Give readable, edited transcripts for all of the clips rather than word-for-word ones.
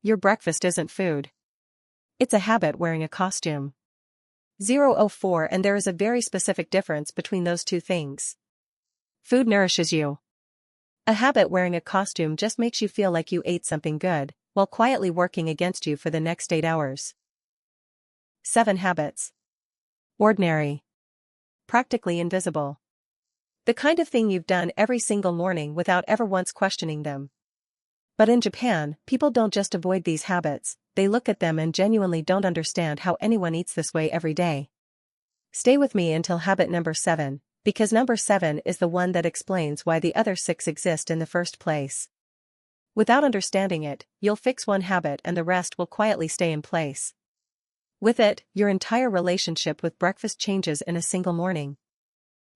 Your breakfast isn't food. It's a habit wearing a costume. 004 And there is a very specific difference between those two things. Food nourishes you. A habit wearing a costume just makes you feel like you ate something good, while quietly working against you for the next 8 hours. 7 habits. Ordinary. Practically invisible. The kind of thing you've done every single morning without ever once questioning them. But in Japan, people don't just avoid these habits, they look at them and genuinely don't understand how anyone eats this way every day. Stay with me until habit number 7, because number 7 is the one that explains why the other 6 exist in the first place. Without understanding it, you'll fix one habit and the rest will quietly stay in place. With it, your entire relationship with breakfast changes in a single morning.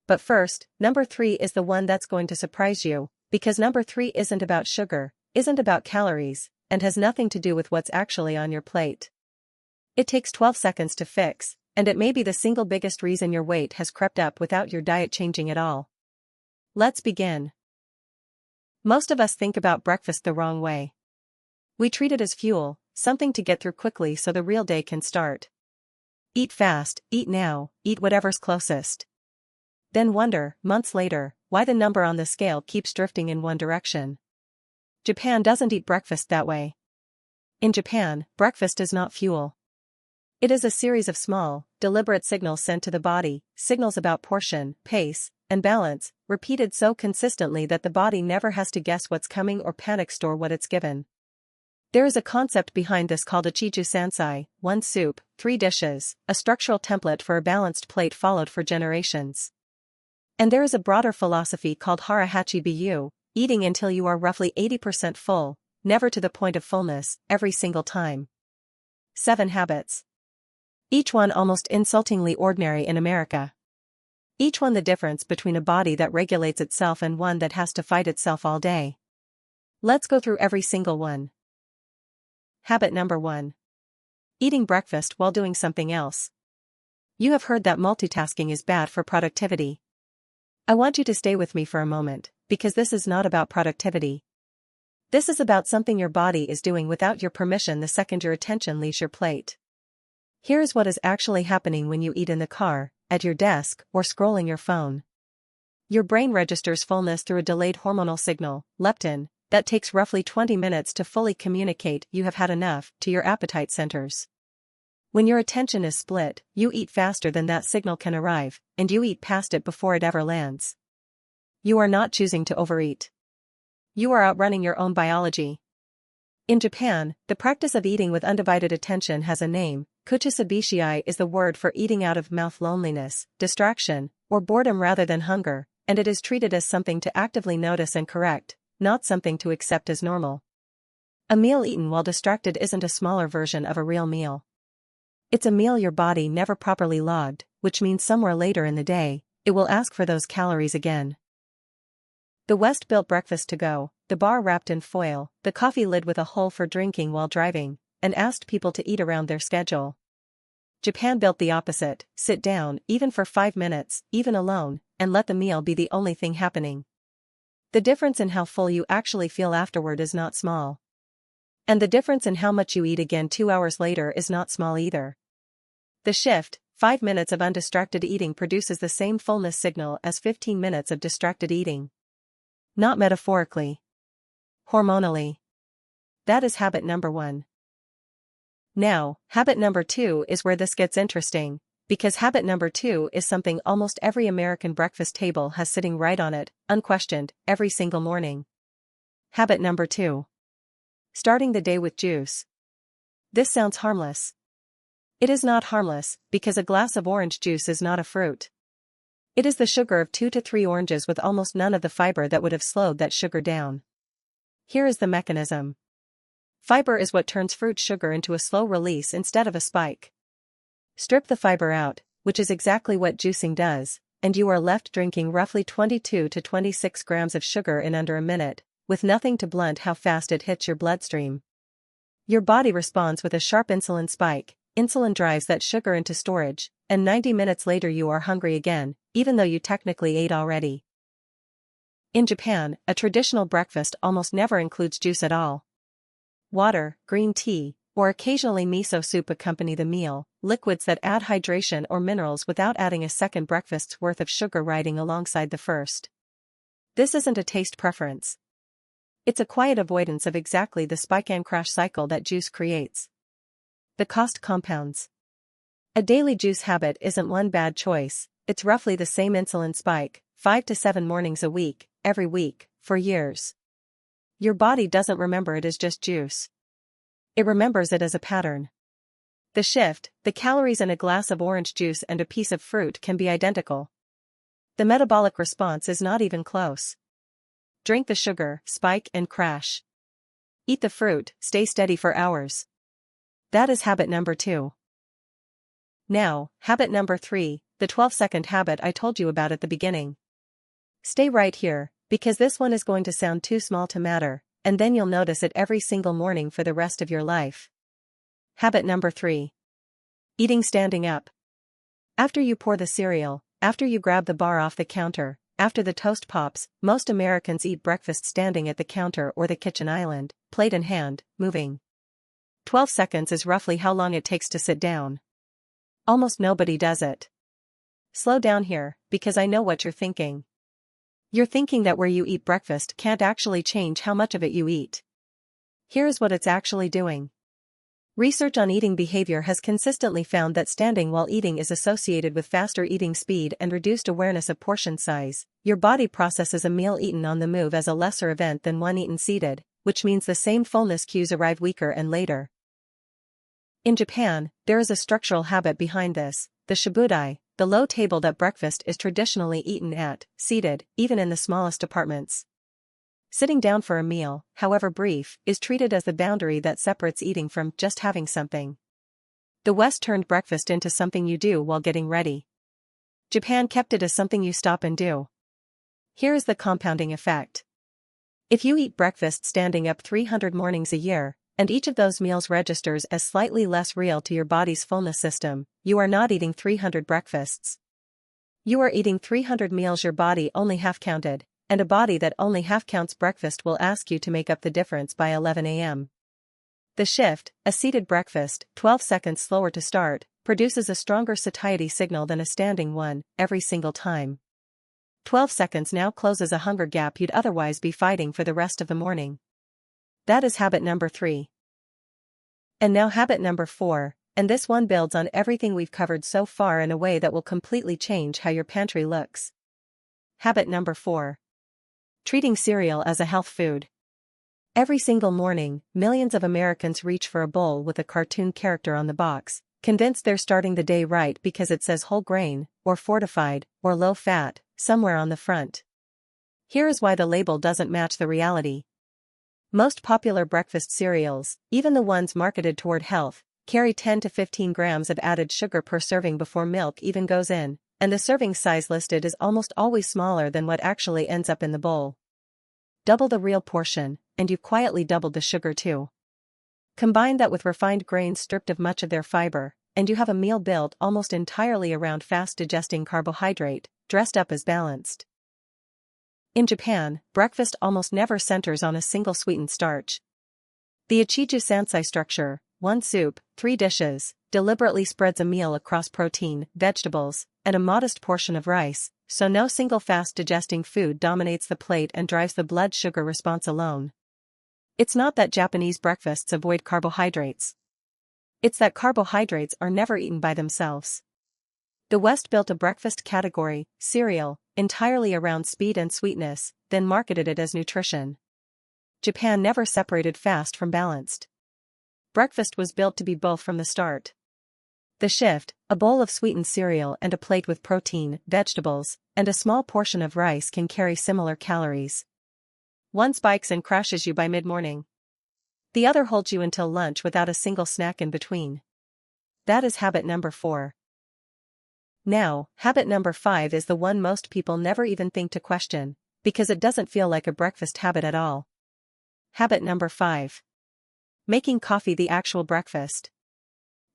But first, number 3 is the one that's going to surprise you, because number 3 isn't about sugar, isn't about calories, and has nothing to do with what's actually on your plate. It takes 12 seconds to fix, and it may be the single biggest reason your weight has crept up without your diet changing at all. Let's begin. Most of us think about breakfast the wrong way. We treat it as fuel, something to get through quickly so the real day can start. Eat fast, eat now, eat whatever's closest. Then wonder, months later, why the number on the scale keeps drifting in one direction. Japan doesn't eat breakfast that way. In Japan, breakfast is not fuel. It is a series of small, deliberate signals sent to the body, signals about portion, pace, and balance, repeated so consistently that the body never has to guess what's coming or panic store what it's given. There is a concept behind this called a Chiju Sansai, 1 soup, 3 dishes, a structural template for a balanced plate followed for generations. And there is a broader philosophy called Hara Hachi Bu, eating until you are roughly 80% full, never to the point of fullness, every single time. 7 habits. Each one almost insultingly ordinary in America. Each one the difference between a body that regulates itself and one that has to fight itself all day. Let's go through every single one. Habit number 1. Eating breakfast while doing something else. You have heard that multitasking is bad for productivity. I want you to stay with me for a moment, because this is not about productivity. This is about something your body is doing without your permission the second your attention leaves your plate. Here is what is actually happening when you eat in the car, at your desk, or scrolling your phone. Your brain registers fullness through a delayed hormonal signal, leptin, that takes roughly 20 minutes to fully communicate you have had enough to your appetite centers. When your attention is split, you eat faster than that signal can arrive, and you eat past it before it ever lands. You are not choosing to overeat. You are outrunning your own biology. In Japan, the practice of eating with undivided attention has a name. Kuchisabishii is the word for eating out of mouth loneliness, distraction, or boredom rather than hunger, and it is treated as something to actively notice and correct, not something to accept as normal. A meal eaten while distracted isn't a smaller version of a real meal. It's a meal your body never properly logged, which means somewhere later in the day, it will ask for those calories again. The West built breakfast to go, the bar wrapped in foil, the coffee lid with a hole for drinking while driving, and asked people to eat around their schedule. Japan built the opposite, sit down, even for 5 minutes, even alone, and let the meal be the only thing happening. The difference in how full you actually feel afterward is not small. And the difference in how much you eat again 2 hours later is not small either. The shift, 5 minutes of undistracted eating produces the same fullness signal as 15 minutes of distracted eating. Not metaphorically. Hormonally. That is habit number 1. Now, habit number 2 is where this gets interesting, because habit number 2 is something almost every American breakfast table has sitting right on it, unquestioned, every single morning. Habit number 2. Starting the day with juice. This sounds harmless. It is not harmless, because a glass of orange juice is not a fruit. It is the sugar of 2 to 3 oranges with almost none of the fiber that would have slowed that sugar down. Here is the mechanism. Fiber is what turns fruit sugar into a slow release instead of a spike. Strip the fiber out, which is exactly what juicing does, and you are left drinking roughly 22 to 26 grams of sugar in under a minute, with nothing to blunt how fast it hits your bloodstream. Your body responds with a sharp insulin spike. Insulin drives that sugar into storage, and 90 minutes later you are hungry again, even though you technically ate already. In Japan, a traditional breakfast almost never includes juice at all. water, green tea, or occasionally miso soup accompany the meal, liquids that add hydration or minerals without adding a second breakfast's worth of sugar riding alongside the first. This isn't a taste preference. It's a quiet avoidance of exactly the spike and crash cycle that juice creates. The cost compounds. A daily juice habit isn't one bad choice, it's roughly the same insulin spike, 5 to 7 mornings a week, every week, for years. Your body doesn't remember it as just juice. It remembers it as a pattern. The shift, the calories in a glass of orange juice and a piece of fruit can be identical. The metabolic response is not even close. Drink the sugar, spike and crash. Eat the fruit, stay steady for hours. That is habit number 2. Now, habit number 3, the 12-second habit I told you about at the beginning. Stay right here, because this one is going to sound too small to matter, and then you'll notice it every single morning for the rest of your life. Habit number 3. Eating standing up. After you pour the cereal, after you grab the bar off the counter, after the toast pops, most Americans eat breakfast standing at the counter or the kitchen island, plate in hand, moving. 12 seconds is roughly how long it takes to sit down. Almost nobody does it. Slow down here, because I know what you're thinking. You're thinking that where you eat breakfast can't actually change how much of it you eat. Here's what it's actually doing. Research on eating behavior has consistently found that standing while eating is associated with faster eating speed and reduced awareness of portion size. Your body processes a meal eaten on the move as a lesser event than one eaten seated, which means the same fullness cues arrive weaker and later. In Japan, there is a structural habit behind this, the shibudai, the low table that breakfast is traditionally eaten at, seated, even in the smallest apartments. Sitting down for a meal, however brief, is treated as the boundary that separates eating from just having something. The West turned breakfast into something you do while getting ready. Japan kept it as something you stop and do. Here is the compounding effect. If you eat breakfast standing up 300 mornings a year, and each of those meals registers as slightly less real to your body's fullness system, you are not eating 300 breakfasts. You are eating 300 meals your body only half counted. And a body that only half counts breakfast will ask you to make up the difference by 11 a.m. The shift, a seated breakfast, 12 seconds slower to start, produces a stronger satiety signal than a standing one, every single time. 12 seconds now closes a hunger gap you'd otherwise be fighting for the rest of the morning. That is habit number 3. And now habit number 4, and this one builds on everything we've covered so far in a way that will completely change how your pantry looks. Habit number 4. Treating cereal as a health food. Every single morning, millions of Americans reach for a bowl with a cartoon character on the box, convinced they're starting the day right because it says whole grain, or fortified, or low fat, somewhere on the front. Here is why the label doesn't match the reality. Most popular breakfast cereals, even the ones marketed toward health, carry 10 to 15 grams of added sugar per serving before milk even goes in. And the serving size listed is almost always smaller than what actually ends up in the bowl. Double the real portion, and you've quietly doubled the sugar too. Combine that with refined grains stripped of much of their fiber, and you have a meal built almost entirely around fast-digesting carbohydrate, dressed up as balanced. In Japan, breakfast almost never centers on a single sweetened starch. The Ichiju Sansai structure, 1 soup, 3 dishes, deliberately spreads a meal across protein, vegetables, and a modest portion of rice, so no single fast-digesting food dominates the plate and drives the blood sugar response alone. It's not that Japanese breakfasts avoid carbohydrates. It's that carbohydrates are never eaten by themselves. The West built a breakfast category, cereal, entirely around speed and sweetness, then marketed it as nutrition. Japan never separated fast from balanced. Breakfast was built to be both from the start. The shift, a bowl of sweetened cereal and a plate with protein, vegetables, and a small portion of rice can carry similar calories. One spikes and crashes you by mid-morning. The other holds you until lunch without a single snack in between. That is habit number 4. Now, habit number 5 is the one most people never even think to question, because it doesn't feel like a breakfast habit at all. Habit number 5. Making coffee the actual breakfast.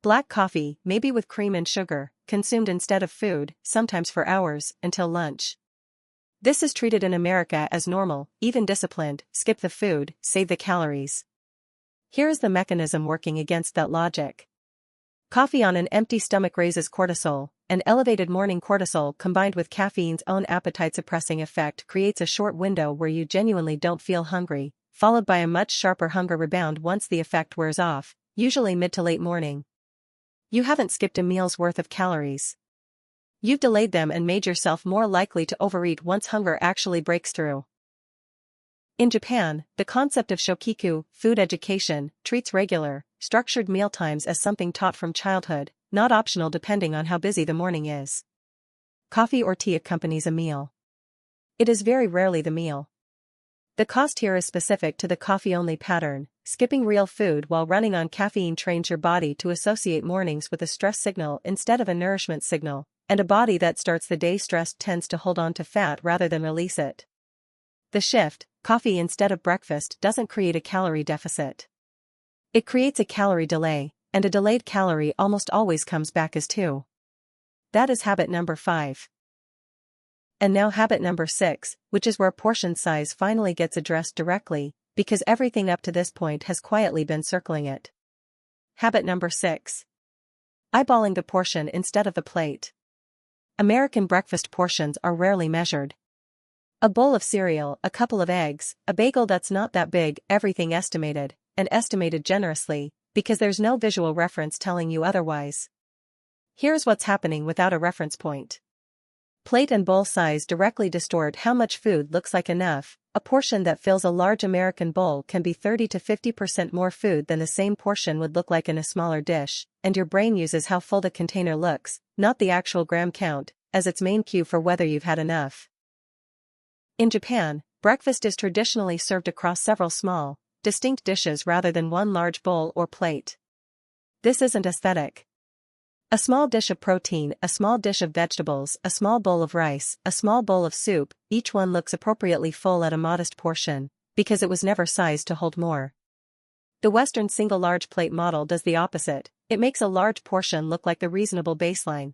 Black coffee, maybe with cream and sugar, consumed instead of food, sometimes for hours, until lunch. This is treated in America as normal, even disciplined, skip the food, save the calories. Here is the mechanism working against that logic. Coffee on an empty stomach raises cortisol, and elevated morning cortisol combined with caffeine's own appetite-suppressing effect creates a short window where you genuinely don't feel hungry, followed by a much sharper hunger rebound once the effect wears off, usually mid to late morning. You haven't skipped a meal's worth of calories. You've delayed them and made yourself more likely to overeat once hunger actually breaks through. In Japan, the concept of shokiku, food education, treats regular, structured mealtimes as something taught from childhood, not optional depending on how busy the morning is. Coffee or tea accompanies a meal. It is very rarely the meal. The cost here is specific to the coffee-only pattern. Skipping real food while running on caffeine trains your body to associate mornings with a stress signal instead of a nourishment signal, and a body that starts the day stressed tends to hold on to fat rather than release it. The shift, coffee instead of breakfast, doesn't create a calorie deficit. It creates a calorie delay, and a delayed calorie almost always comes back as 2. That is habit number 5. And now habit number 6, which is where portion size finally gets addressed directly, because everything up to this point has quietly been circling it. Habit number 6. Eyeballing the portion instead of the plate. American breakfast portions are rarely measured. A bowl of cereal, a couple of eggs, a bagel that's not that big, everything estimated, and estimated generously, because there's no visual reference telling you otherwise. Here's what's happening without a reference point. Plate and bowl size directly distort how much food looks like enough. A portion that fills a large American bowl can be 30 to 50% more food than the same portion would look like in a smaller dish, and your brain uses how full the container looks, not the actual gram count, as its main cue for whether you've had enough. In Japan, breakfast is traditionally served across several small, distinct dishes rather than one large bowl or plate. This isn't aesthetic. A small dish of protein, a small dish of vegetables, a small bowl of rice, a small bowl of soup, each one looks appropriately full at a modest portion, because it was never sized to hold more. The Western single large plate model does the opposite. It makes a large portion look like the reasonable baseline.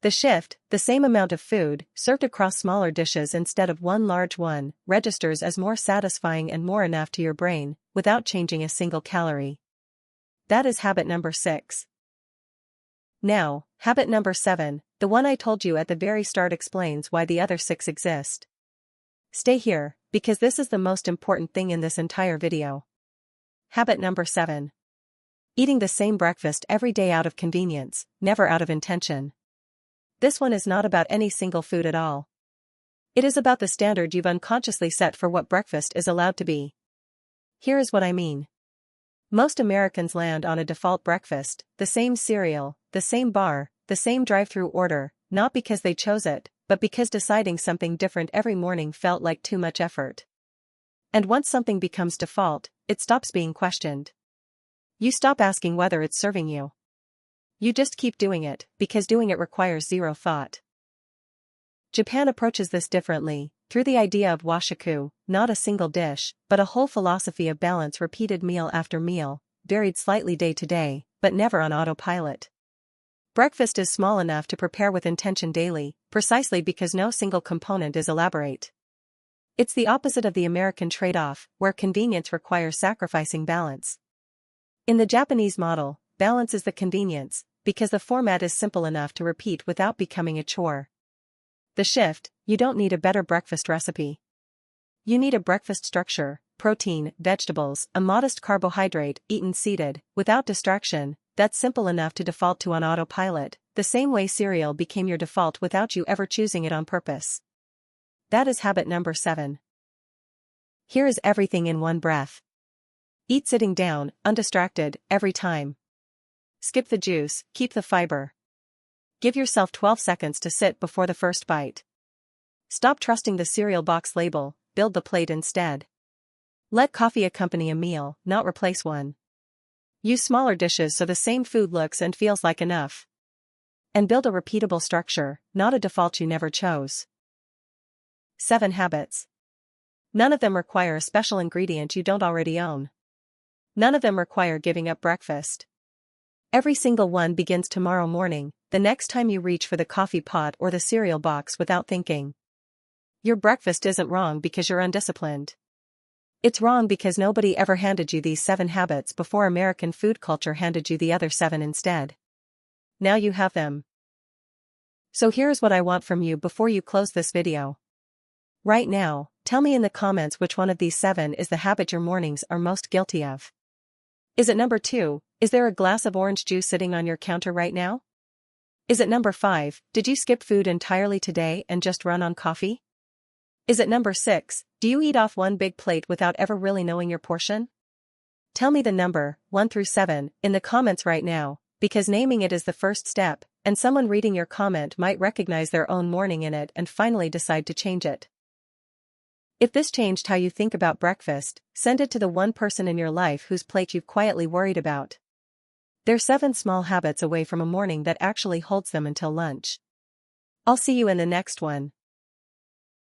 The shift, the same amount of food, served across smaller dishes instead of one large one, registers as more satisfying and more enough to your brain, without changing a single calorie. That is habit number 6. Now, habit number 7, the one I told you at the very start, explains why the other 6 exist. Stay here, because this is the most important thing in this entire video. Habit number 7. Eating the same breakfast every day out of convenience, never out of intention. This one is not about any single food at all. It is about the standard you've unconsciously set for what breakfast is allowed to be. Here is what I mean. Most Americans land on a default breakfast, the same cereal, the same bar, the same drive-through order, not because they chose it, but because deciding something different every morning felt like too much effort. And once something becomes default, it stops being questioned. You stop asking whether it's serving you. You just keep doing it, because doing it requires zero thought. Japan approaches this differently, through the idea of washaku, not a single dish, but a whole philosophy of balance repeated meal after meal, varied slightly day to day, but never on autopilot. Breakfast is small enough to prepare with intention daily, precisely because no single component is elaborate. It's the opposite of the American trade-off, where convenience requires sacrificing balance. In the Japanese model, balance is the convenience, because the format is simple enough to repeat without becoming a chore. The shift, you don't need a better breakfast recipe. You need a breakfast structure, protein, vegetables, a modest carbohydrate, eaten seated, without distraction, that's simple enough to default to on autopilot, the same way cereal became your default without you ever choosing it on purpose. That is habit number 7. Here is everything in one breath. Eat sitting down, undistracted, every time. Skip the juice, keep the fiber. Give yourself 12 seconds to sit before the first bite. Stop trusting the cereal box label, build the plate instead. Let coffee accompany a meal, not replace one. Use smaller dishes so the same food looks and feels like enough. And build a repeatable structure, not a default you never chose. 7 habits. None of them require a special ingredient you don't already own. None of them require giving up breakfast. Every single one begins tomorrow morning, the next time you reach for the coffee pot or the cereal box without thinking. Your breakfast isn't wrong because you're undisciplined. It's wrong because nobody ever handed you these 7 habits before. American food culture handed you the other 7 instead. Now you have them. So here's what I want from you before you close this video. Right now, tell me in the comments which one of these 7 is the habit your mornings are most guilty of. Is it number 2, is there a glass of orange juice sitting on your counter right now? Is it number 5, did you skip food entirely today and just run on coffee? Is it number 6, do you eat off one big plate without ever really knowing your portion? Tell me the number, 1 through 7, in the comments right now, because naming it is the first step, and someone reading your comment might recognize their own morning in it and finally decide to change it. If this changed how you think about breakfast, send it to the one person in your life whose plate you've quietly worried about. They're 7 small habits away from a morning that actually holds them until lunch. I'll see you in the next one.